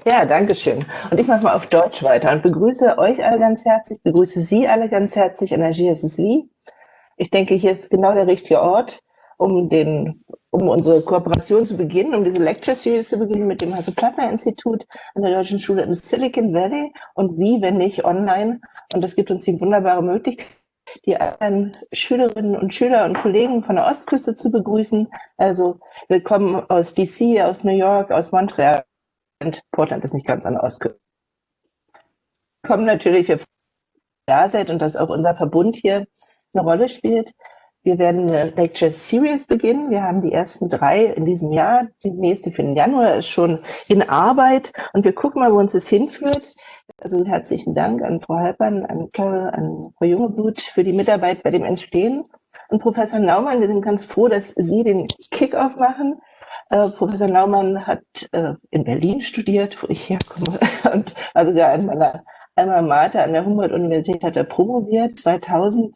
Ja, danke schön. Und ich mache mal auf Deutsch weiter und begrüße euch alle ganz herzlich, begrüße Sie alle ganz herzlich an der GISSV. Ich denke, hier ist genau der richtige Ort, um unsere Kooperation zu beginnen, um diese Lecture Series zu beginnen mit dem Hasso-Plattner-Institut an der Deutschen Schule im Silicon Valley und wie, wenn nicht, online. Und das gibt uns die wunderbare Möglichkeit, die anderen Schülerinnen und Schüler und Kollegen von der Ostküste zu begrüßen. Also willkommen aus DC, aus New York, aus Montreal. Und Portland ist nicht ganz an der Ostküste. Kommen natürlich, wir da seid und dass auch unser Verbund hier eine Rolle spielt. Wir werden eine Lecture Series beginnen. Wir haben die ersten 3 in diesem Jahr. Die nächste für den Januar ist schon in Arbeit. Und wir gucken mal, wo uns das hinführt. Also herzlichen Dank an Frau Halpern, an Carol, an Frau Jungeblut für die Mitarbeit bei dem Entstehen. Und Professor Naumann, wir sind ganz froh, dass Sie den Kick-Off machen. Professor Naumann hat in Berlin studiert, wo ich herkomme, und war sogar an meiner Alma Mater an der Humboldt-Universität hat er promoviert. 2000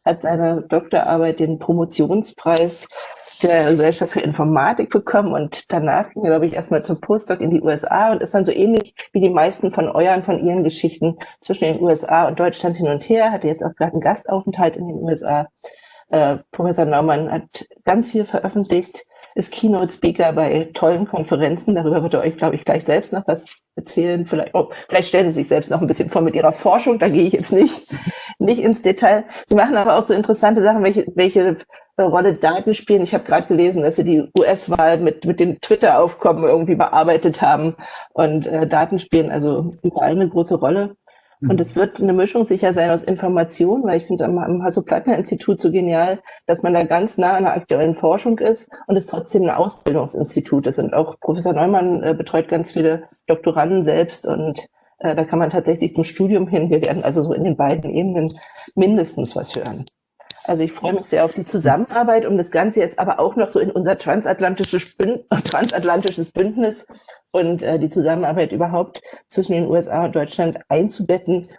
hat seine Doktorarbeit den Promotionspreis der Gesellschaft für Informatik bekommen und danach ging er, glaube ich, erstmal zum Postdoc in die USA und ist dann so ähnlich wie die meisten von Ihren Geschichten zwischen den USA und Deutschland hin und her, hatte jetzt auch gerade einen Gastaufenthalt in den USA. Professor Naumann hat ganz viel veröffentlicht, ist Keynote-Speaker bei tollen Konferenzen. Darüber wird er euch, glaube ich, gleich selbst noch was erzählen. Vielleicht stellen Sie sich selbst noch ein bisschen vor mit Ihrer Forschung. Da gehe ich jetzt nicht ins Detail. Sie machen aber auch so interessante Sachen, welche Rolle Daten spielen. Ich habe gerade gelesen, dass Sie die US-Wahl mit dem Twitter-Aufkommen irgendwie bearbeitet haben. Und Daten spielen also überall eine große Rolle. Und es wird eine Mischung sicher sein aus Informationen, weil ich finde am Hasso-Plattner-Institut so genial, dass man da ganz nah an der aktuellen Forschung ist und es trotzdem ein Ausbildungsinstitut ist. Und auch Professor Neumann betreut ganz viele Doktoranden selbst und da kann man tatsächlich zum Studium hin. Wir werden also so in den beiden Ebenen mindestens was hören. Also ich freue mich sehr auf die Zusammenarbeit, um das Ganze jetzt aber auch noch so in unser transatlantisches Bündnis und die Zusammenarbeit überhaupt zwischen den USA und Deutschland einzubetten.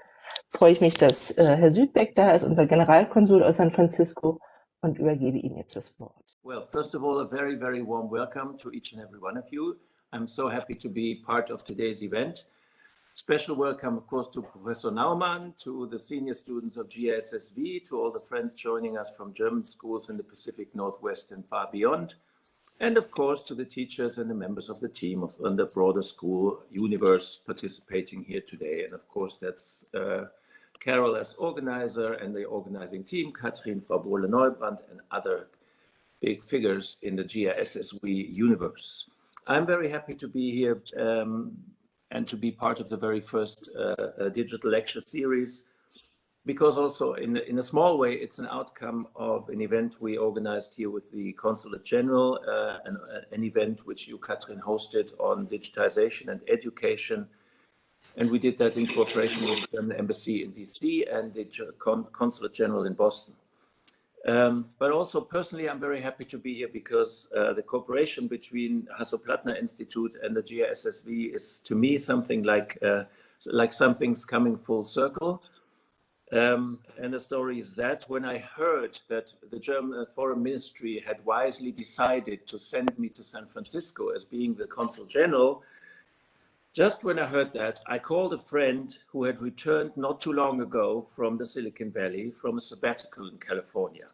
Freue ich mich, dass Herr Südbeck da ist, unser Generalkonsul aus San Francisco, und übergebe ihm jetzt das Wort. Well, first of all, a very, very warm welcome to each and every one of you. I'm so happy to be part of today's event. Special welcome, of course, to Professor Naumann, to the senior students of GISSV, to all the friends joining us from German schools in the Pacific Northwest and far beyond, and of course to the teachers and the members of the team and the broader school universe participating here today. And of course, that's Carol as organizer and the organizing team, Katrin, Frau Bohle-Neubrand, and other big figures in the GISSV universe. I'm very happy to be here and to be part of the very first digital lecture series, because also in a small way, it's an outcome of an event we organized here with the Consulate General, an event which you, Katrin, hosted on digitization and education. And we did that in cooperation with the Embassy in DC and the Consulate General in Boston. But also personally, I'm very happy to be here because the cooperation between Hasso-Plattner-Institut and the GISSV is, to me, something like something's coming full circle. And the story is that when I heard that the German Foreign Ministry had wisely decided to send me to San Francisco as being the Consul General, just when I heard that, I called a friend who had returned not too long ago from the Silicon Valley, from a sabbatical in California.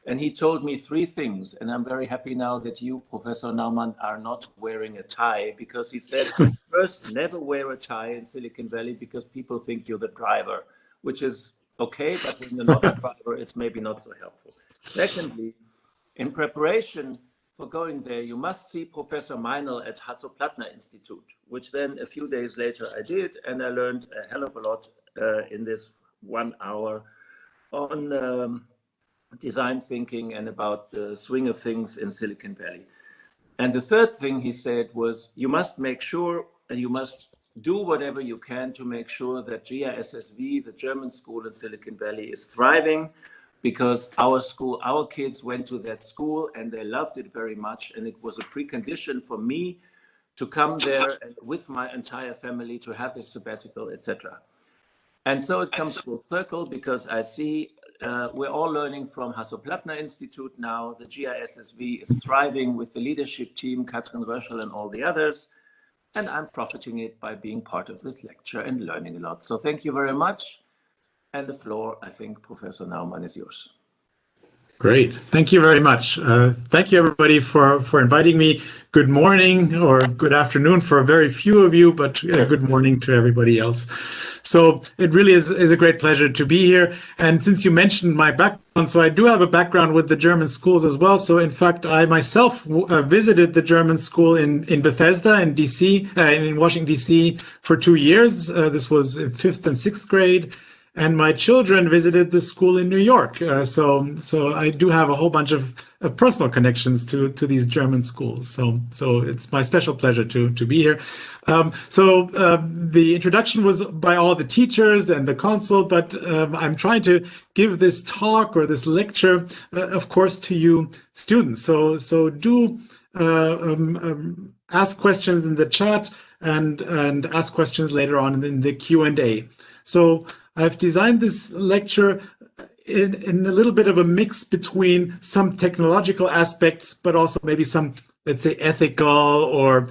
And he told me 3 things. And I'm very happy now that you, Professor Naumann, are not wearing a tie, because he said, first, never wear a tie in Silicon Valley because people think you're the driver, which is okay, but when you're not a driver, it's maybe not so helpful. Secondly, in preparation for going there, you must see Professor Meinl at Hasso-Plattner-Institut, which then a few days later I did, and I learned a hell of a lot in this 1 hour on design thinking and about the swing of things in Silicon Valley. And the third thing he said was, you must make sure and you must do whatever you can to make sure that GISSV, the German school in Silicon Valley, is thriving, because our school, our kids went to that school and they loved it very much. And it was a precondition for me to come there with my entire family to have a sabbatical, etc. And so it comes full circle, because I see we're all learning from Hasso-Plattner-Institut now. The GISSV is thriving with the leadership team, Katrin Röschel and all the others. and I'm profiting it by being part of this lecture and learning a lot. So thank you very much. And the floor, I think, Professor Naumann, is yours. Great. Thank you very much. Thank you, everybody, for inviting me. Good morning or good afternoon for a very few of you, but good morning to everybody else. So it really is a great pleasure to be here. And since you mentioned my background, so I do have a background with the German schools as well. So in fact, I myself visited the German school in Bethesda in DC, in Washington, DC for 2 years. This was in 5th and 6th grade. And my children visited the school in New York. So I do have a whole bunch of personal connections to these German schools. So it's my special pleasure to be here. The introduction was by all the teachers and the Consul, but I'm trying to give this talk or this lecture, of course, to you students. So do ask questions in the chat and ask questions later on in the Q&A. So I've designed this lecture in a little bit of a mix between some technological aspects, but also maybe some, let's say, ethical or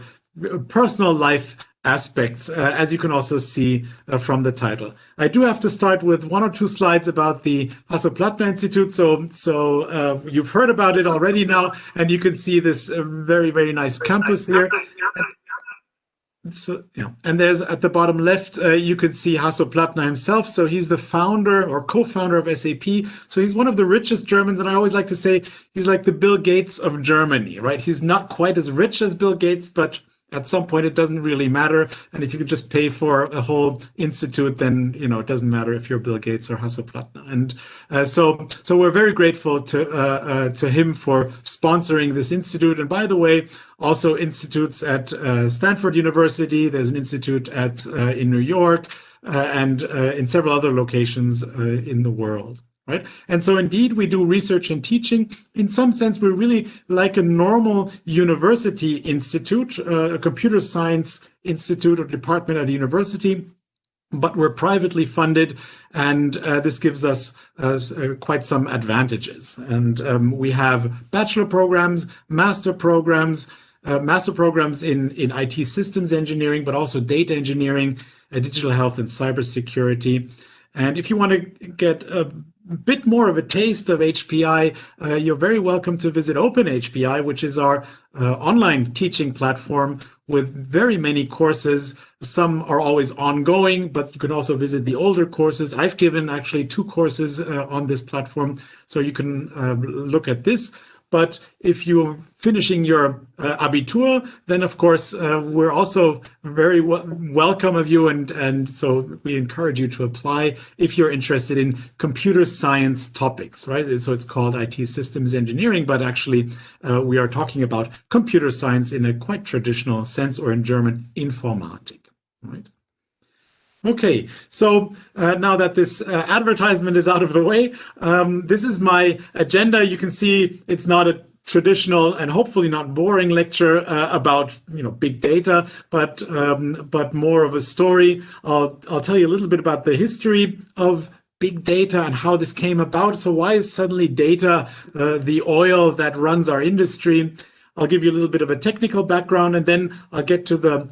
personal life aspects, as you can also see from the title. I do have to start with 1 or 2 slides about the Hasso-Plattner-Institut. So you've heard about it already now, and you can see this very, very nice campus here. So, yeah, and there's at the bottom left, you can see Hasso-Plattner himself. So he's the founder or co-founder of SAP. So he's one of the richest Germans. And I always like to say he's like the Bill Gates of Germany, right? He's not quite as rich as Bill Gates, but at some point it doesn't really matter. And if you could just pay for a whole institute, then, you know, it doesn't matter if you're Bill Gates or Hasso-Plattner. And so we're very grateful to him for sponsoring this institute. And by the way, also institutes at Stanford University. There's an institute in New York and in several other locations in the world. Right. And so indeed, we do research and teaching. In some sense, we're really like a normal university institute, a computer science institute or department at a university, but we're privately funded. And this gives us quite some advantages. And we have bachelor programs, master programs in IT systems engineering, but also data engineering, digital health and cybersecurity. And if you want to get a bit more of a taste of HPI, you're very welcome to visit OpenHPI, which is our online teaching platform with very many courses. Some are always ongoing, but you can also visit the older courses. I've given actually 2 courses on this platform, so you can look at this. But if you're finishing your Abitur, then of course we're also very welcome of you, and so we encourage you to apply if you're interested in computer science topics, right? So it's called IT systems engineering, but actually we are talking about computer science in a quite traditional sense, or in German, Informatik, right? Okay, so now that this advertisement is out of the way, this is my agenda. You can see it's not a traditional and hopefully not boring lecture about big data, but more of a story. I'll tell you a little bit about the history of big data and how this came about. So why is suddenly data the oil that runs our industry? I'll give you a little bit of a technical background, and then I'll get to the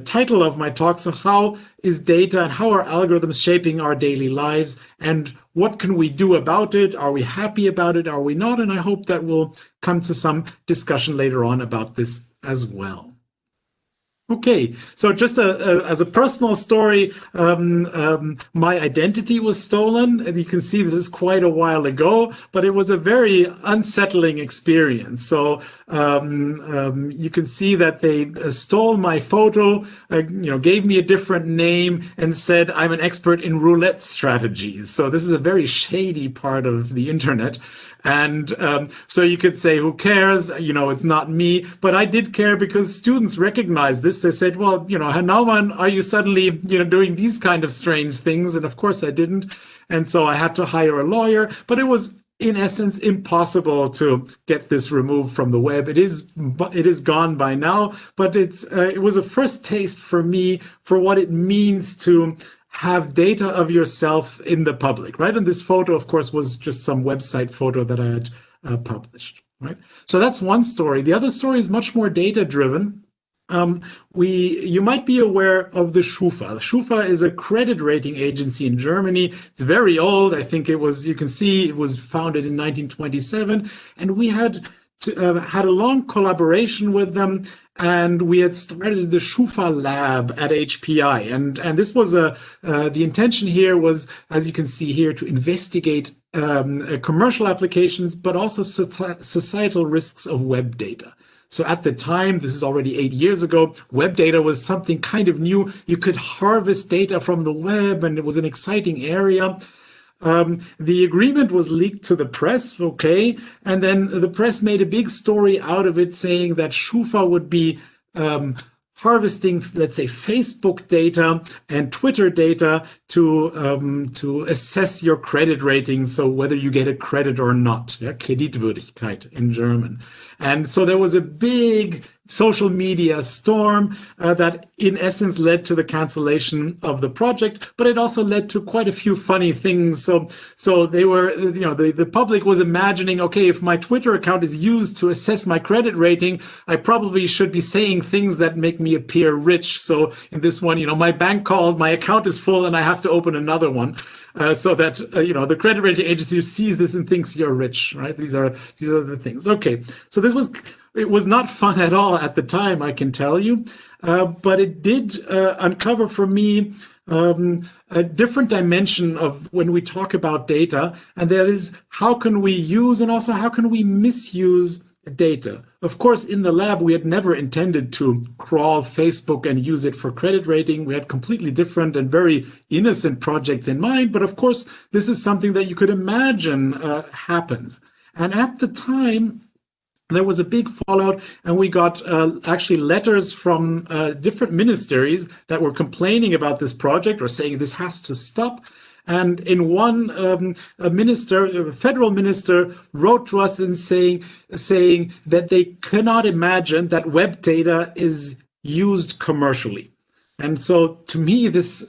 title of my talk. So how is data and how are algorithms shaping our daily lives, and what can we do about it? Are we happy about it? Are we not? And I hope that we'll come to some discussion later on about this as well. Okay, so just as a personal story, my identity was stolen, and you can see this is quite a while ago, but it was a very unsettling experience. So you can see that they stole my photo, gave me a different name, and said I'm an expert in roulette strategies. So this is a very shady part of the internet. And so you could say, who cares? It's not me. But I did care because students recognized this. They said, well, Herr Naumann, are you suddenly, doing these kind of strange things? And of course I didn't. And so I had to hire a lawyer. But it was, in essence, impossible to get this removed from the web. It is gone by now. But it was a first taste for me for what it means to have data of yourself in the public, right? And this photo, of course, was just some website photo that I had published, right? So that's one story. The other story is much more data-driven. You might be aware of the SCHUFA. SCHUFA is a credit rating agency in Germany. It's very old. I think you can see it was founded in 1927. And we had a long collaboration with them. And we had started the SCHUFA lab at HPI. And this was the intention here was, as you can see here, to investigate commercial applications, but also societal risks of web data. So at the time, this is already 8 years ago, web data was something kind of new. You could harvest data from the web, and it was an exciting area. The agreement was leaked to the press, okay, and then the press made a big story out of it, saying that SCHUFA would be harvesting, let's say, Facebook data and Twitter data to assess your credit rating, so whether you get a credit or not, yeah, Kreditwürdigkeit in German. And so there was a big social media storm that in essence led to the cancellation of the project, but it also led to quite a few funny things. So they were, the public was imagining, okay, if my Twitter account is used to assess my credit rating, I probably should be saying things that make me appear rich. So in this one, my bank called, my account is full, and I have to open another one. So that the credit rating agency sees this and thinks you're rich, right? These are the things. Okay, so it was not fun at all at the time, I can tell you, but it did uncover for me a different dimension of when we talk about data, and that is how can we use and also how can we misuse data. Of course, in the lab, we had never intended to crawl Facebook and use it for credit rating. We had completely different and very innocent projects in mind. But of course, this is something that you could imagine happens. And at the time, there was a big fallout, and we got actually letters from different ministries that were complaining about this project or saying this has to stop. And in one, a federal minister wrote to us and saying that they cannot imagine that web data is used commercially. And so to me, this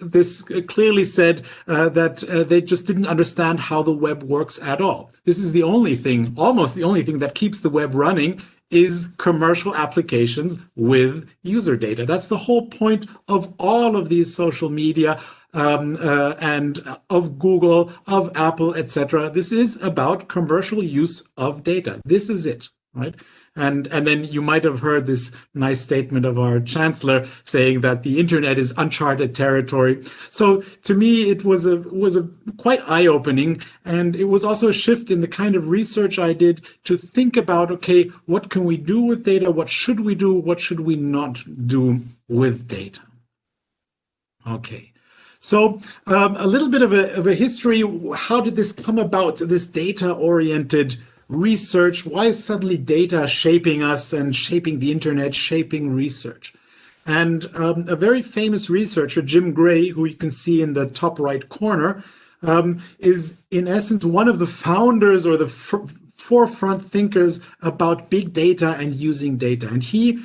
clearly said that they just didn't understand how the web works at all. This is the only thing, almost the only thing that keeps the web running is commercial applications with user data. That's the whole point of all of these social media and of Google, of Apple, etc. This is about commercial use of data. This is it, right? And then you might have heard this nice statement of our chancellor saying that the internet is uncharted territory. So to me, it was a quite eye-opening, and it was also a shift in the kind of research I did to think about, okay, what can we do with data? What should we do? What should we not do with data? Okay. So a little bit of a history. How did this come about, this data-oriented research? Why is suddenly data shaping us and shaping the internet, shaping research? And a very famous researcher, Jim Gray, who you can see in the top right corner, is in essence one of the founders or the forefront thinkers about big data and using data. And he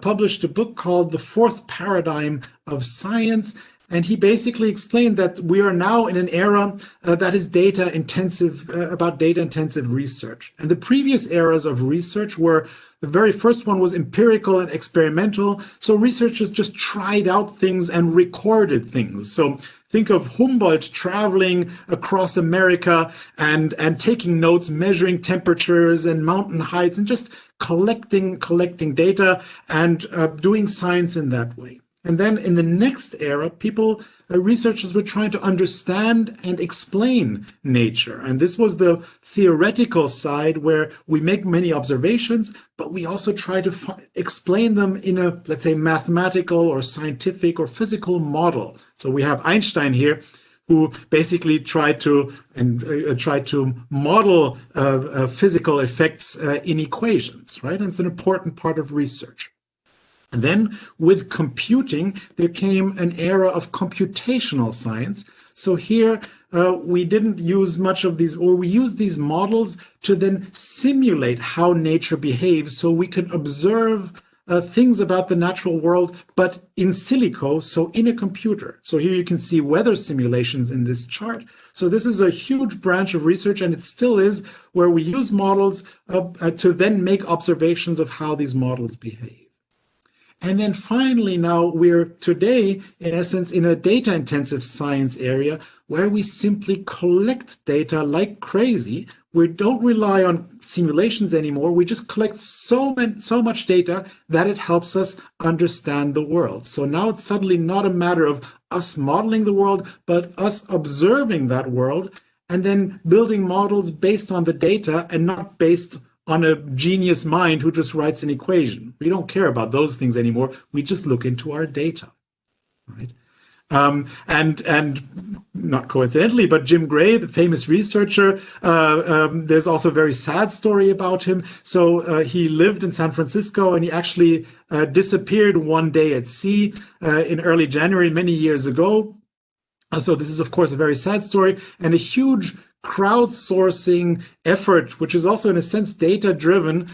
published a book called The Fourth Paradigm of Science. And he basically explained that we are now in an era that is data intensive, about data intensive research. And the previous eras of research were, the very first one was empirical and experimental. So researchers just tried out things and recorded things. So think of Humboldt traveling across America and taking notes, measuring temperatures and mountain heights, and just collecting data and doing science in that way. And then in the next era, researchers were trying to understand and explain nature. And this was the theoretical side where we make many observations, but we also try to explain them in a, let's say, mathematical or scientific or physical model. So we have Einstein here, who basically tried to model physical effects in equations, right? And it's an important part of research. And then with computing, there came an era of computational science. So here we didn't use much of these, or we used these models to then simulate how nature behaves so we can observe things about the natural world, but in silico, so in a computer. So here you can see weather simulations in this chart. So this is a huge branch of research, and it still is, where we use models to then make observations of how these models behave. And then finally, now we're today, in essence, in a data-intensive science area where we simply collect data like crazy. We don't rely on simulations anymore. We just collect so much data that it helps us understand the world. So now it's suddenly not a matter of us modeling the world, but us observing that world and then building models based on the data and not based on a genius mind who just writes an equation. We don't care about those things anymore. We just look into our data, right? And not coincidentally, but Jim Gray, the famous researcher, there's also a very sad story about him. So he lived in San Francisco and he actually disappeared one day at sea in early January, many years ago. So this is, of course, a very sad story and a huge crowdsourcing effort, which is also in a sense data-driven,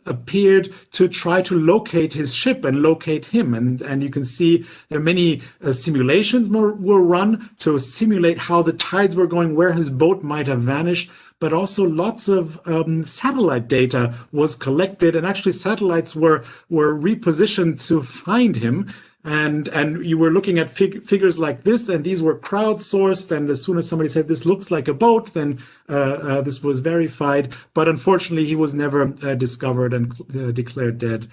appeared to try to locate his ship and locate him. And you can see there are many simulations were run to simulate how the tides were going, where his boat might have vanished, but also lots of satellite data was collected, and actually satellites were repositioned to find him. And you were looking at figures like this, and these were crowdsourced. And as soon as somebody said this looks like a boat, then this was verified. But unfortunately, he was never discovered and declared dead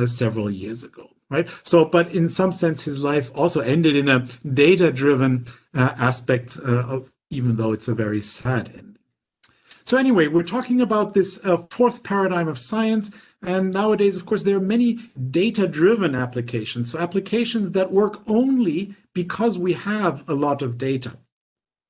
several years ago. Right. So, but in some sense, his life also ended in a data-driven aspect, even though it's a very sad ending. So anyway, we're talking about this fourth paradigm of science. And nowadays, of course, there are many data-driven applications. So applications that work only because we have a lot of data.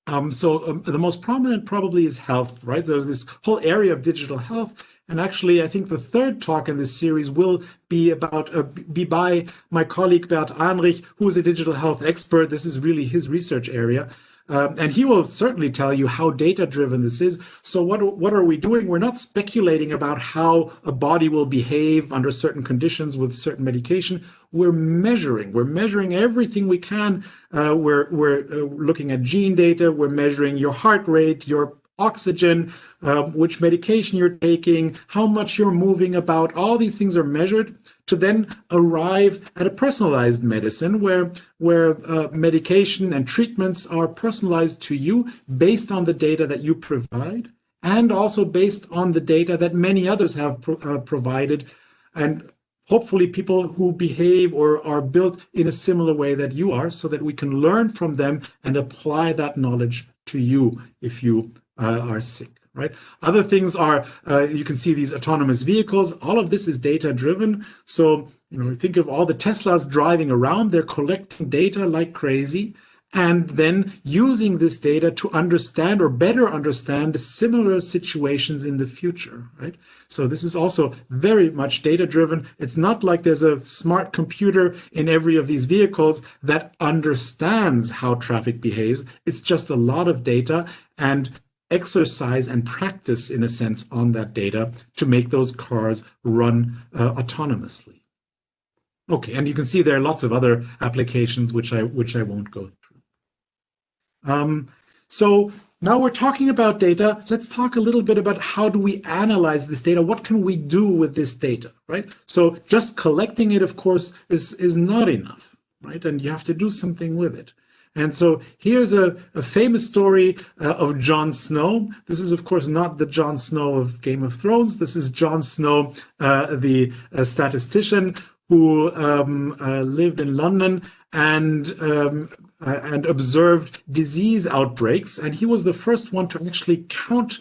The most prominent probably is health, right? There's this whole area of digital health. And actually, I think the third talk in this series will be by my colleague Bert Anrich, who is a digital health expert. This is really his research area. And he will certainly tell you how data-driven this is. So what are we doing? We're not speculating about how a body will behave under certain conditions with certain medication. We're measuring. We're measuring everything we can. We're looking at gene data. We're measuring your heart rate, your oxygen, which medication you're taking, how much you're moving about. All these things are measured to then arrive at a personalized medicine where medication and treatments are personalized to you based on the data that you provide and also based on the data that many others have provided, and hopefully people who behave or are built in a similar way that you are, so that we can learn from them and apply that knowledge to you if you are sick. Right. Other things are, you can see these autonomous vehicles. All of this is data driven. So, think of all the Teslas driving around. They're collecting data like crazy and then using this data to understand or better understand similar situations in the future. Right. So this is also very much data driven. It's not like there's a smart computer in every of these vehicles that understands how traffic behaves. It's just a lot of data and exercise and practice, in a sense, on that data to make those cars run autonomously. Okay, and you can see there are lots of other applications which I won't go through. So now we're talking about data. Let's talk a little bit about how do we analyze this data? What can we do with this data, right? So just collecting it, of course, is not enough, right? And you have to do something with it. And so here's a famous story of Jon Snow. This is, of course, not the Jon Snow of Game of Thrones. This is Jon Snow, the statistician who lived in London and observed disease outbreaks. And he was the first one to actually count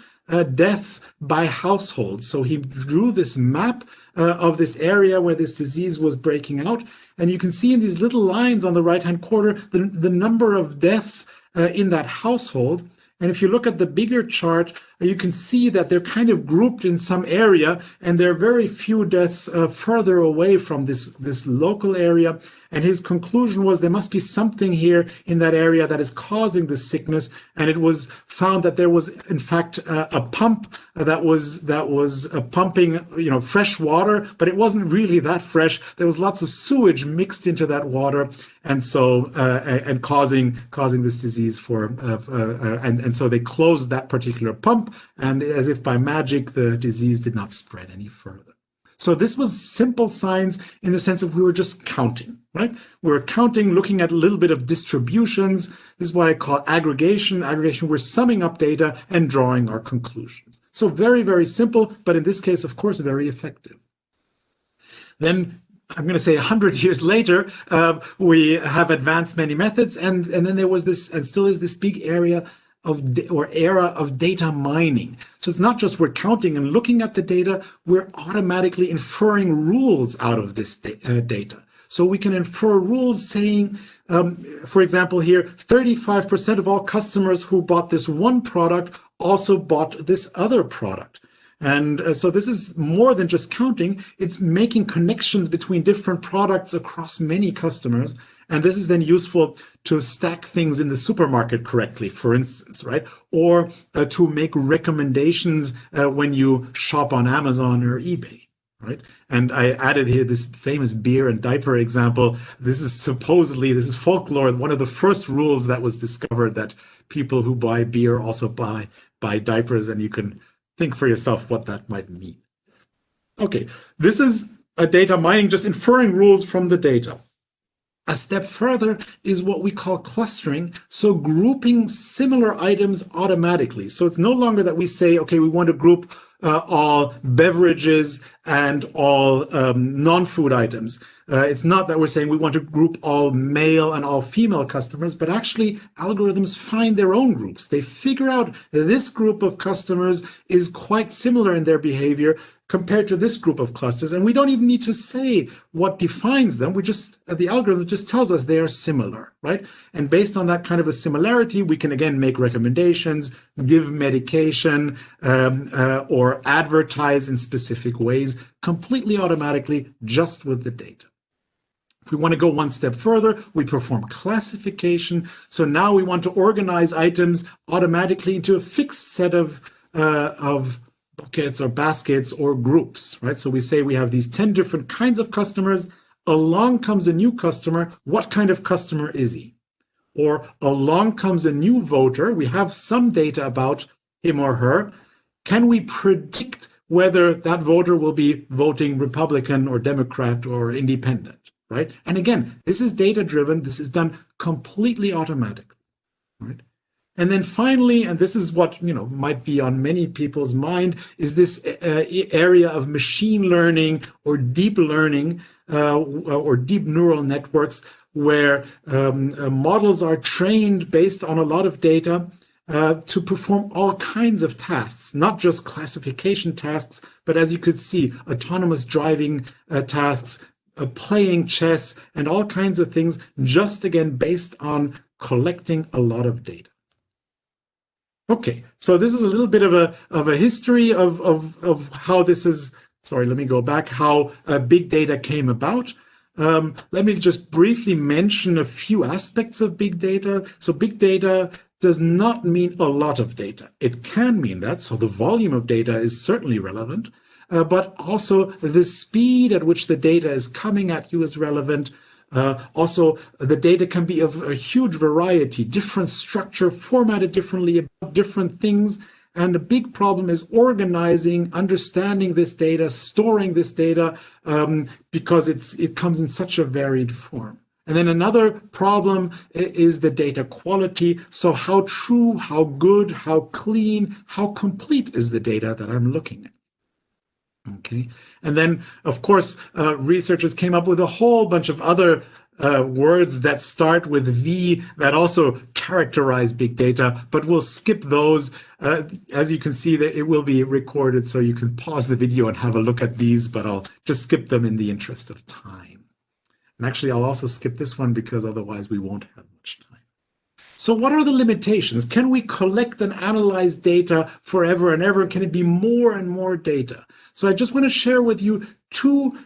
deaths by household. So he drew this map of this area where this disease was breaking out. And you can see in these little lines on the right-hand corner, the number of deaths in that household. And if you look at the bigger chart, you can see that they're kind of grouped in some area, and there are very few deaths further away from this local area. And his conclusion was there must be something here in that area that is causing this sickness. And it was found that there was, in fact, a pump that was pumping, fresh water, but it wasn't really that fresh. There was lots of sewage mixed into that water, and so and causing this disease and so they closed that particular pump, and as if by magic, the disease did not spread any further. So this was simple science in the sense of we were just counting, right? We were counting, looking at a little bit of distributions. This is what I call aggregation. Aggregation, we're summing up data and drawing our conclusions. So very, very simple, but in this case, of course, very effective. Then I'm going to say 100 years later, we have advanced many methods, and then there was this, and still is this big area era of data mining. So it's not just we're counting and looking at the data, we're automatically inferring rules out of this data. So we can infer rules saying, for example here, 35% of all customers who bought this one product also bought this other product. And so this is more than just counting, it's making connections between different products across many customers. And this is then useful to stack things in the supermarket correctly, for instance, right? Or to make recommendations when you shop on Amazon or eBay, right? And I added here this famous beer and diaper example. This is folklore. One of the first rules that was discovered, that people who buy beer also buy diapers, and you can think for yourself what that might mean. Okay, this is a data mining, just inferring rules from the data. A step further is what we call clustering, so grouping similar items automatically. So it's no longer that we say, okay, we want to group all beverages and all non-food items. It's not that we're saying we want to group all male and all female customers, but actually algorithms find their own groups. They figure out that this group of customers is quite similar in their behavior compared to this group of clusters, and we don't even need to say what defines them. The algorithm just tells us they are similar, right? And based on that kind of a similarity, we can again make recommendations, give medication, or advertise in specific ways, completely automatically, just with the data. If we want to go one step further, we perform classification. So now we want to organize items automatically into a fixed set of buckets or baskets or groups, right? So we say we have these 10 different kinds of customers. Along comes a new customer. What kind of customer is he? Or along comes a new voter. We have some data about him or her. Can we predict whether that voter will be voting Republican or Democrat or independent, right? And again, this is data-driven. This is done completely automatically, right? And then finally, and this is what might be on many people's mind, is this area of machine learning or deep learning or deep neural networks, where models are trained based on a lot of data to perform all kinds of tasks, not just classification tasks, but as you could see, autonomous driving tasks, playing chess, and all kinds of things, just again based on collecting a lot of data. Okay, so this is a little bit of a history of how this is. Sorry, let me go back. How big data came about. Let me just briefly mention a few aspects of big data. So big data does not mean a lot of data. It can mean that. So the volume of data is certainly relevant, but also the speed at which the data is coming at you is relevant. Also, the data can be of a huge variety, different structure, formatted differently, about different things. And the big problem is organizing, understanding this data, storing this data, because it comes in such a varied form. And then another problem is the data quality. So how true, how good, how clean, how complete is the data that I'm looking at? Okay, and then of course researchers came up with a whole bunch of other words that start with V that also characterize big data, but we'll skip those. As you can see, that it will be recorded, so you can pause the video and have a look at these, but I'll just skip them in the interest of time. And actually, I'll also skip this one because otherwise we won't have much time. So what are the limitations? Can we collect and analyze data forever and ever? Can it be more and more data? So I just want to share with you two,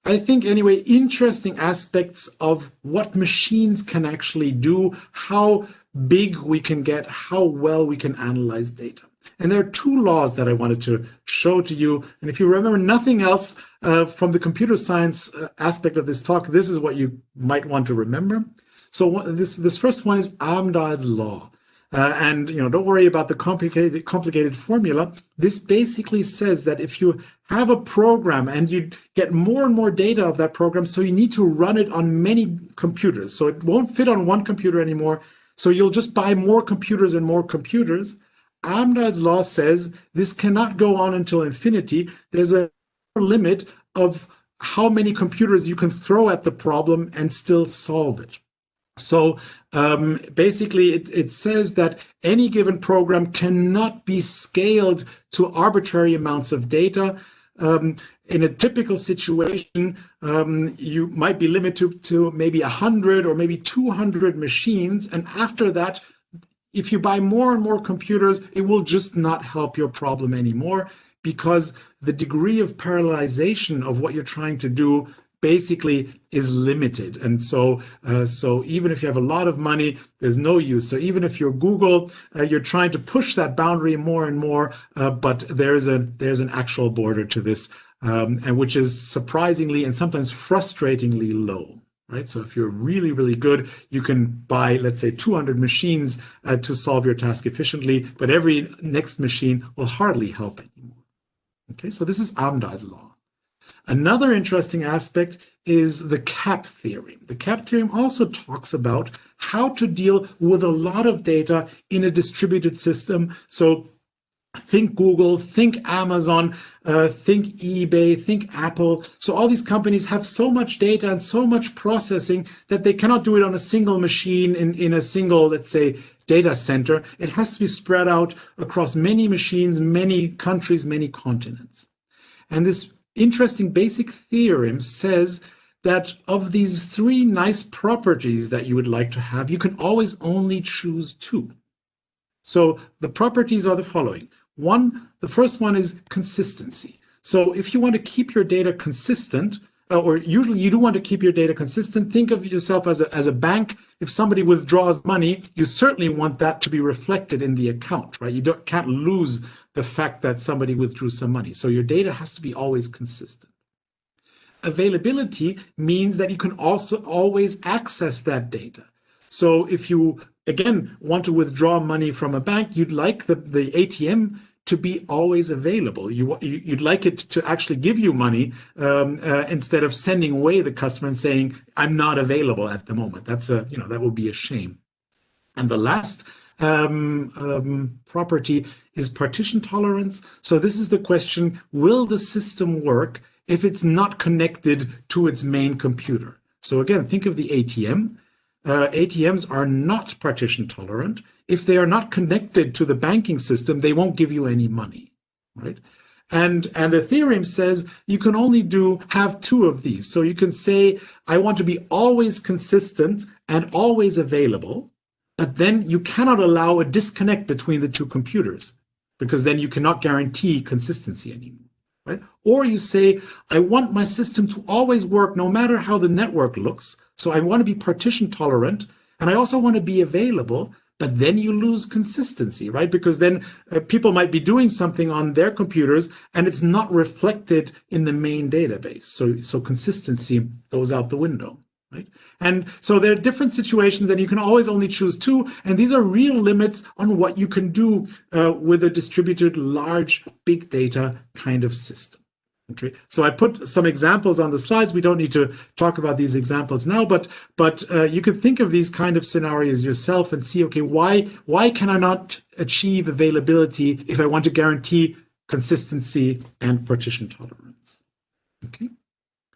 I think anyway, interesting aspects of what machines can actually do, how big we can get, how well we can analyze data. And there are two laws that I wanted to show to you. And if you remember nothing else from the computer science aspect of this talk, this is what you might want to remember. So this first one is Amdahl's law. And don't worry about the complicated formula. This basically says that if you have a program and you get more and more data of that program, so you need to run it on many computers. So it won't fit on one computer anymore. So you'll just buy more computers and more computers. Amdahl's law says this cannot go on until infinity. There's a limit of how many computers you can throw at the problem and still solve it. So basically, it says that any given program cannot be scaled to arbitrary amounts of data. In a typical situation, you might be limited to maybe 100 or maybe 200 machines. And after that, if you buy more and more computers, it will just not help your problem anymore, because the degree of parallelization of what you're trying to do basically is limited. And so even if you have a lot of money, there's no use. So even if you're Google, you're trying to push that boundary more and more, but there's an actual border to this, and which is surprisingly and sometimes frustratingly low. Right? So if you're really, really good, you can buy, let's say, 200 machines to solve your task efficiently, but every next machine will hardly help anymore. Okay, so this is Amdahl's law. Another interesting aspect is the CAP theorem. The CAP theorem also talks about how to deal with a lot of data in a distributed system. So think Google, think Amazon, think eBay, think Apple. So all these companies have so much data and so much processing that they cannot do it on a single machine in a single, let's say, data center. It has to be spread out across many machines, many countries, many continents. And this interesting basic theorem says that of these three nice properties that you would like to have, you can always only choose two. So the properties are the following. The first one is consistency. So if you want to keep your data consistent, or usually you do want to keep your data consistent, think of yourself as a bank. If somebody withdraws money, you certainly want that to be reflected in the account, right? You can't lose the fact that somebody withdrew some money. So your data has to be always consistent. Availability means that you can also always access that data. So if you, again, want to withdraw money from a bank, you'd like the ATM to be always available. You'd like it to actually give you money instead of sending away the customer and saying, I'm not available at the moment. That would be a shame. And the last property is partition tolerance. So this is the question, will the system work if it's not connected to its main computer? So again, think of the ATM. ATMs are not partition tolerant. If they are not connected to the banking system, they won't give you any money, right? And the theorem says you can only have two of these. So you can say, I want to be always consistent and always available, but then you cannot allow a disconnect between the two computers, because then you cannot guarantee consistency anymore. Right? Or you say, I want my system to always work no matter how the network looks. So I want to be partition tolerant, and I also want to be available, but then you lose consistency, right? Because then people might be doing something on their computers and it's not reflected in the main database. So consistency goes out the window, right? And so there are different situations, and you can always only choose two. And these are real limits on what you can do with a distributed, large, big data kind of system. Okay, so I put some examples on the slides. We don't need to talk about these examples now, but you can think of these kind of scenarios yourself and see, okay, why can I not achieve availability if I want to guarantee consistency and partition tolerance? Okay.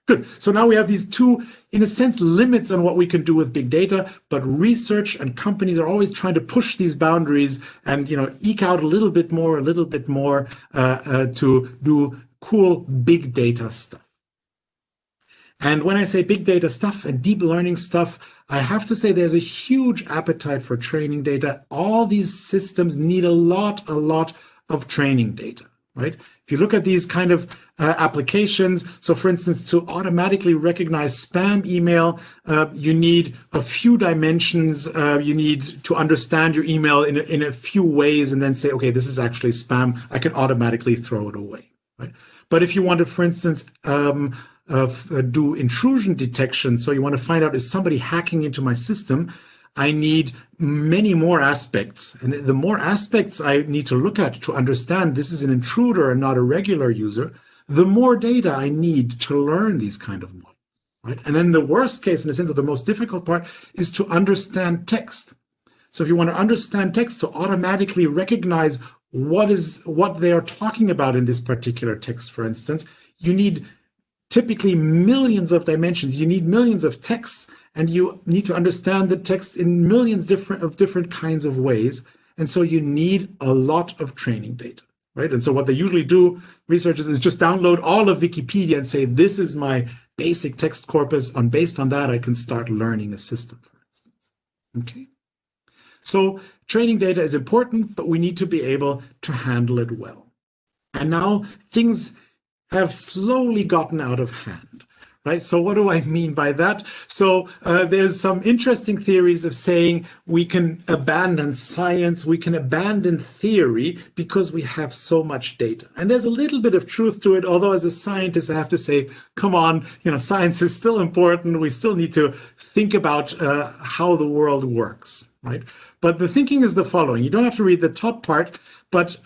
Good. So now we have these two, in a sense, limits on what we can do with big data, but research and companies are always trying to push these boundaries and eke out a little bit more to do cool big data stuff. And when I say big data stuff and deep learning stuff, I have to say there's a huge appetite for training data. All these systems need a lot of training data, right? If you look at these kind of applications, so for instance, to automatically recognize spam email, you need a few dimensions. You need to understand your email in a few ways and then say, okay, this is actually spam. I can automatically throw it away, right? But if you want to, for instance, do intrusion detection, so you want to find out, is somebody hacking into my system? I need many more aspects. And the more aspects I need to look at to understand this is an intruder and not a regular user, the more data I need to learn these kind of models, right? And then the worst case, in a sense, of the most difficult part is to understand text. So if you want to understand text, to automatically recognize what they are talking about in this particular text, for instance, you need typically millions of dimensions. You need millions of texts, and you need to understand the text in millions of different kinds of ways. And so you need a lot of training data, right? And so what they usually do, researchers, is just download all of Wikipedia and say, this is my basic text corpus, and based on that, I can start learning a system, for instance. Okay. So training data is important, but we need to be able to handle it well. And now things have slowly gotten out of hand, right? So what do I mean by that? So there's some interesting theories of saying we can abandon science, we can abandon theory because we have so much data. And there's a little bit of truth to it, although as a scientist, I have to say, come on, science is still important. We still need to think about how the world works, right? But the thinking is the following. You don't have to read the top part, but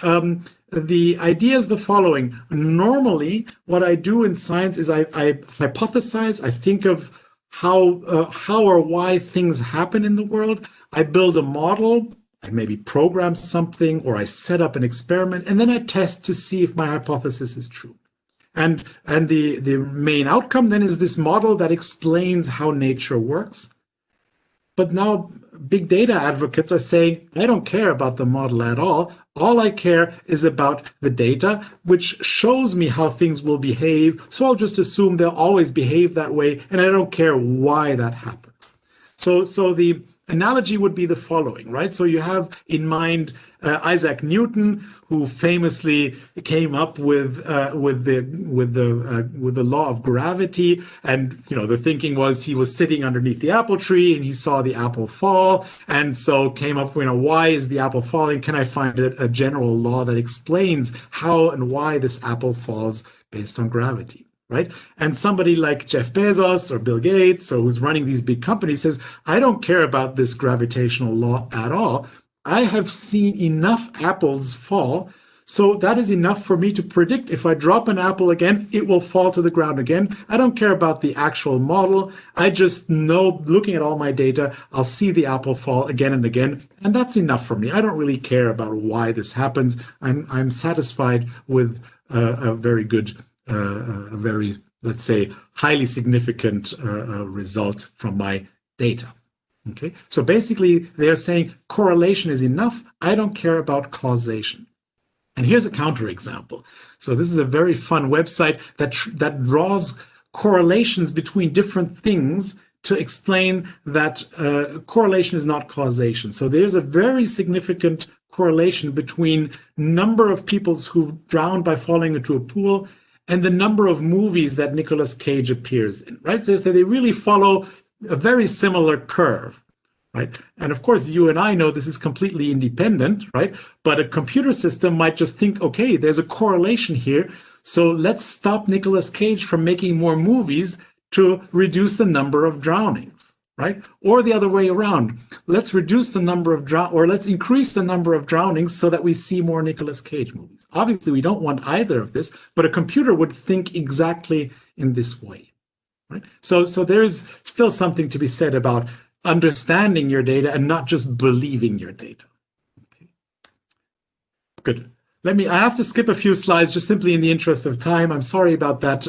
the idea is the following. Normally, what I do in science is I hypothesize. I think of how or why things happen in the world. I build a model. I maybe program something, or I set up an experiment, and then I test to see if my hypothesis is true. And the main outcome then is this model that explains how nature works. But now big data advocates are saying, I don't care about the model at all. All I care is about the data, which shows me how things will behave. So I'll just assume they'll always behave that way, and I don't care why that happens. So the analogy would be the following, right? So you have in mind Isaac Newton, who famously came up with the law of gravity, and the thinking was he was sitting underneath the apple tree and he saw the apple fall, and so came up with why is the apple falling? Can I find a general law that explains how and why this apple falls based on gravity? Right? And somebody like Jeff Bezos or Bill Gates, or who's running these big companies, says, I don't care about this gravitational law at all. I have seen enough apples fall, so that is enough for me to predict if I drop an apple again, it will fall to the ground again. I don't care about the actual model. I just know, looking at all my data, I'll see the apple fall again and again, and that's enough for me. I don't really care about why this happens. I'm satisfied with a very good a very, let's say, highly significant result from my data. Okay, so basically they're saying correlation is enough. I don't care about causation. And here's a counterexample. So this is a very fun website that draws correlations between different things to explain that correlation is not causation. So there's a very significant correlation between number of people who've drowned by falling into a pool and the number of movies that Nicolas Cage appears in, right? So they really follow a very similar curve, right? And of course, you and I know this is completely independent, right? But a computer system might just think, okay, there's a correlation here, so let's stop Nicolas Cage from making more movies to reduce the number of drownings, right? Or the other way around. Let's reduce the number of let's increase the number of drownings so that we see more Nicolas Cage movies. Obviously, we don't want either of this, but a computer would think exactly in this way, right? So there's still something to be said about understanding your data and not just believing your data. Okay. Good. I have to skip a few slides just simply in the interest of time. I'm sorry about that,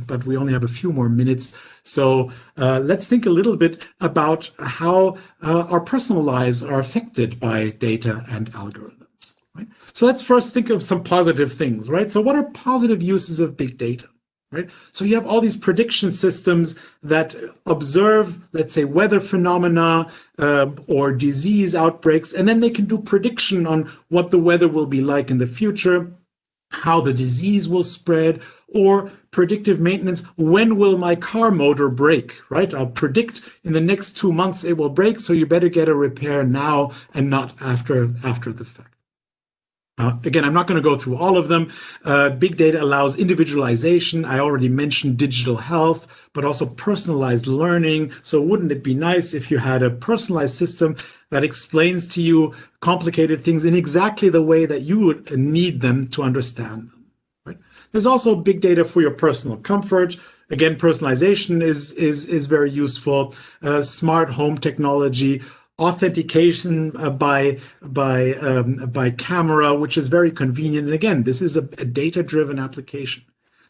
but we only have a few more minutes. So let's think a little bit about how our personal lives are affected by data and algorithms. Right? So let's first think of some positive things, right? So what are positive uses of big data? Right? So you have all these prediction systems that observe, let's say, weather phenomena or disease outbreaks, and then they can do prediction on what the weather will be like in the future, how the disease will spread, or predictive maintenance. When will my car motor break, right? I'll predict in the next 2 months it will break, so you better get a repair now and not after the fact. Again, I'm not going to go through all of them. Big data allows individualization. I already mentioned digital health, but also personalized learning. So wouldn't it be nice if you had a personalized system that explains to you complicated things in exactly the way that you would need them to understand them, right? There's also big data for your personal comfort. Again, personalization is very useful. Smart home technology, authentication by camera, which is very convenient. And again, this is a data-driven application.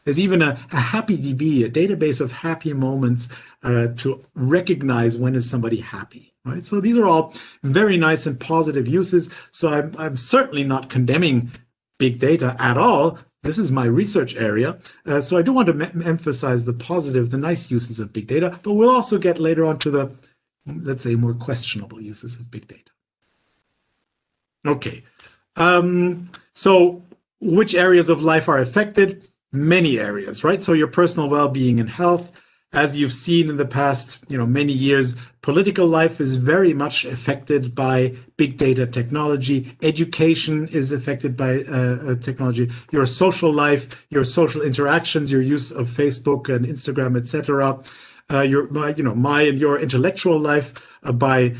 There's even a happy DB, a database of happy moments to recognize when is somebody happy, right? So these are all very nice and positive uses. So I'm certainly not condemning big data at all. This is my research area. So I do want to emphasize the positive, the nice uses of big data, but we'll also get later on to the, let's say, more questionable uses of big data. Okay, so which areas of life are affected? Many areas, right? So your personal well-being and health, as you've seen in the past, many years, political life is very much affected by big data technology. Education is affected by technology. Your social life, your social interactions, your use of Facebook and Instagram, etc. My and your intellectual life by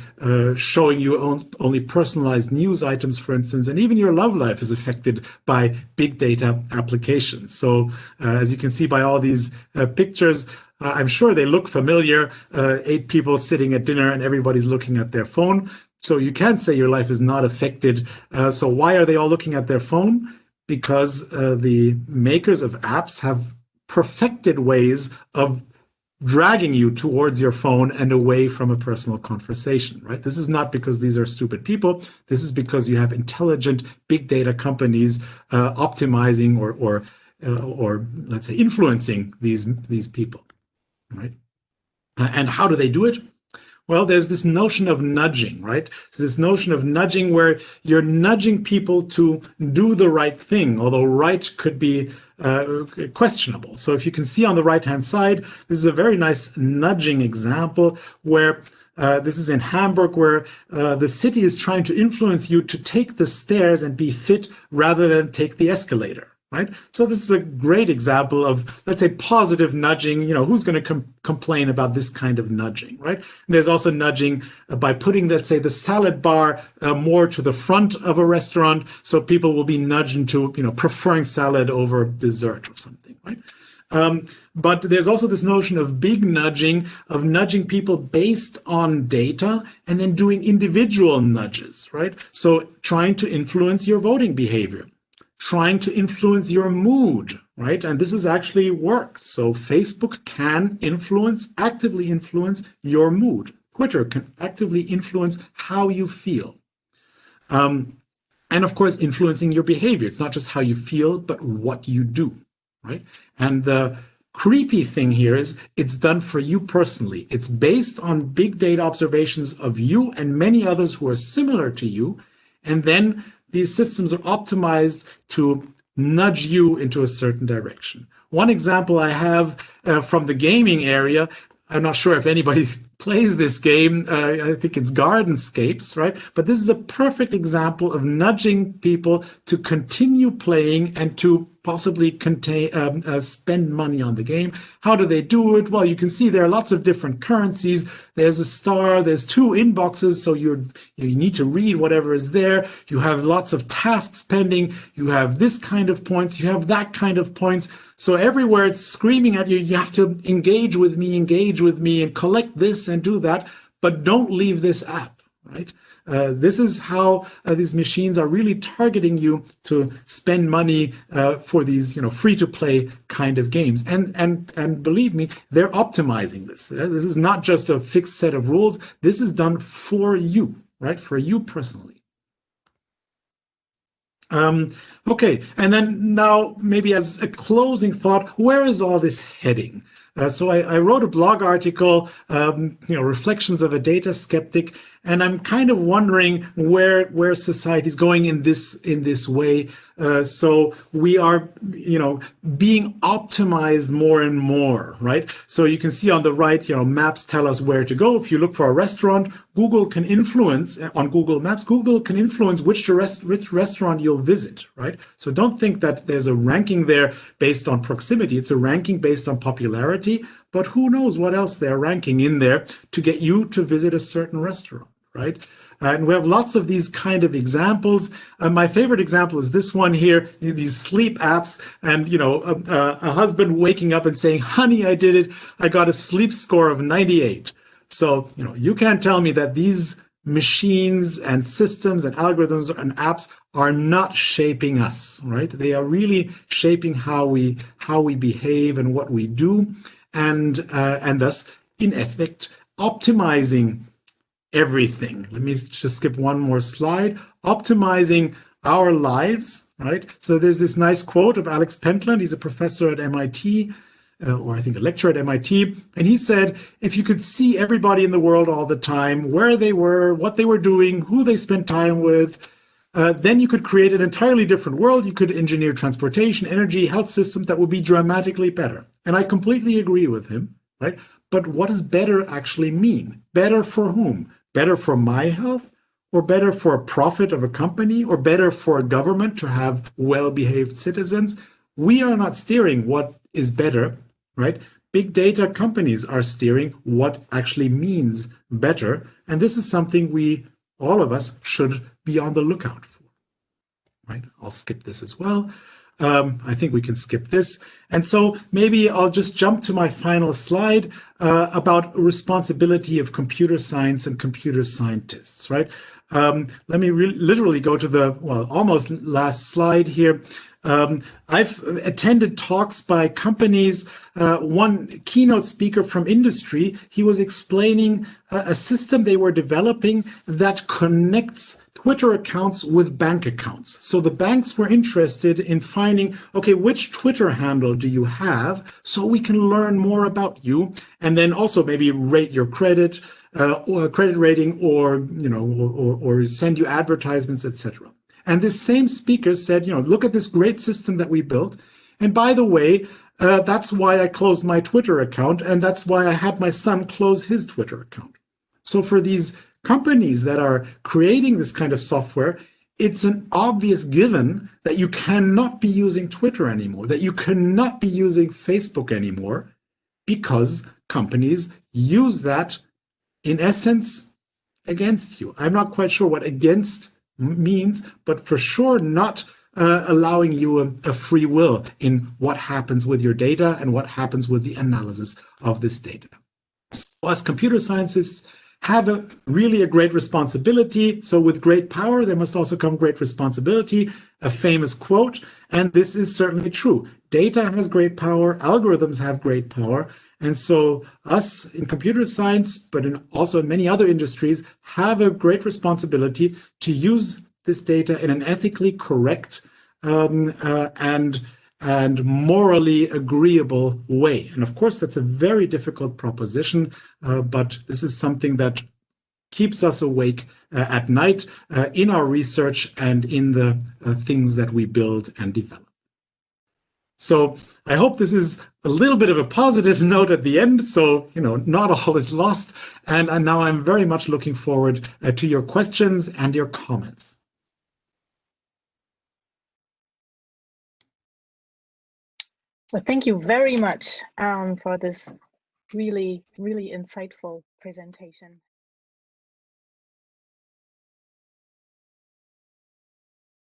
showing you only personalized news items, for instance, and even your love life is affected by big data applications. So as you can see by all these pictures, I'm sure they look familiar. 8 people sitting at dinner and everybody's looking at their phone. So you can't say your life is not affected. So why are they all looking at their phone? Because the makers of apps have perfected ways of dragging you towards your phone and away from a personal conversation, right? This is not because these are stupid people. This is because you have intelligent big data companies optimizing or let's say influencing these people, right? And how do they do it? Well, there's this notion of nudging, right? So this notion of nudging where you're nudging people to do the right thing, although right could be questionable. So if you can see on the right-hand side, this is a very nice nudging example where this is in Hamburg, where the city is trying to influence you to take the stairs and be fit rather than take the escalator. Right? So this is a great example of, let's say, positive nudging. Who's going to complain about this kind of nudging, right? And there's also nudging by putting, let's say, the salad bar more to the front of a restaurant, so people will be nudged into, preferring salad over dessert or something, right? But there's also this notion of big nudging, of nudging people based on data and then doing individual nudges, right? So trying to influence your voting behavior, trying to influence your mood, right? And this has actually worked. So Facebook can actively influence your mood. Twitter can actively influence how you feel. And of course, influencing your behavior. It's not just how you feel, but what you do, right? And the creepy thing here is it's done for you personally. It's based on big data observations of you and many others who are similar to you. And then these systems are optimized to nudge you into a certain direction. One example I have from the gaming area, I'm not sure if anybody plays this game. I think it's Gardenscapes, right? But this is a perfect example of nudging people to continue playing and to possibly spend money on the game. How do they do it? Well, you can see there are lots of different currencies. There's a star, there's 2 inboxes, so you need to read whatever is there. You have lots of tasks pending. You have this kind of points. You have that kind of points. So everywhere it's screaming at you, you have to engage with me, and collect this and do that, but don't leave this app, right? This is how these machines are really targeting you to spend money for these, free-to-play kind of games. And believe me, they're optimizing this. This is not just a fixed set of rules. This is done for you, right? For you personally. Okay, and then now maybe as a closing thought, where is all this heading? So I wrote a blog article, Reflections of a Data Skeptic, And I'm kind of wondering where society is going in this way. So we are, being optimized more and more, right? So you can see on the right, maps tell us where to go. If you look for a restaurant, Google can influence on Google Maps. Google can influence which restaurant you'll visit, right? So don't think that there's a ranking there based on proximity. It's a ranking based on popularity. But who knows what else they're ranking in there to get you to visit a certain restaurant, right? And we have lots of these kind of examples. My favorite example is this one here, these sleep apps, and a husband waking up and saying, "Honey, I did it. I got a sleep score of 98." So you can't tell me that these machines and systems and algorithms and apps are not shaping us, right? They are really shaping how we behave and what we do, and thus, in effect, optimizing everything. Let me just skip one more slide. Optimizing our lives, right? So there's this nice quote of Alex Pentland. He's a professor at MIT, or I think a lecturer at MIT. And he said, if you could see everybody in the world all the time, where they were, what they were doing, who they spent time with, then you could create an entirely different world. You could engineer transportation, energy, health systems that would be dramatically better. And I completely agree with him, right? But what does better actually mean? Better for whom? Better for my health, or better for a profit of a company, or better for a government to have well-behaved citizens? We are not steering what is better, right? Big data companies are steering what actually means better. And this is something all of us should be on the lookout for, right? I'll skip this as well. I think we can skip this. And so maybe I'll just jump to my final slide about responsibility of computer science and computer scientists, right? Let me literally go to the, almost last slide here. I've attended talks by companies. One keynote speaker from industry, he was explaining a system they were developing that connects Twitter accounts with bank accounts. So the banks were interested in finding, okay, which Twitter handle do you have, so we can learn more about you, and then also maybe rate your credit, or credit rating, or or send you advertisements, etc. And this same speaker said, look at this great system that we built, and by the way, that's why I closed my Twitter account, and that's why I had my son close his Twitter account. So for these companies that are creating this kind of software, it's an obvious given that you cannot be using Twitter anymore, that you cannot be using Facebook anymore, because companies use that, in essence, against you. I'm not quite sure what against means, but for sure not allowing you a free will in what happens with your data and what happens with the analysis of this data. So as computer scientists, have really a great responsibility. So with great power, there must also come great responsibility, a famous quote, and this is certainly true. Data has great power, algorithms have great power, and so us in computer science, but also in many other industries, have a great responsibility to use this data in an ethically correct and morally agreeable way. And of course, that's a very difficult proposition, but this is something that keeps us awake at night in our research and in the things that we build and develop. So I hope this is a little bit of a positive note at the end. So, not all is lost. And now I'm very much looking forward to your questions and your comments. Well, thank you very much for this really, really insightful presentation.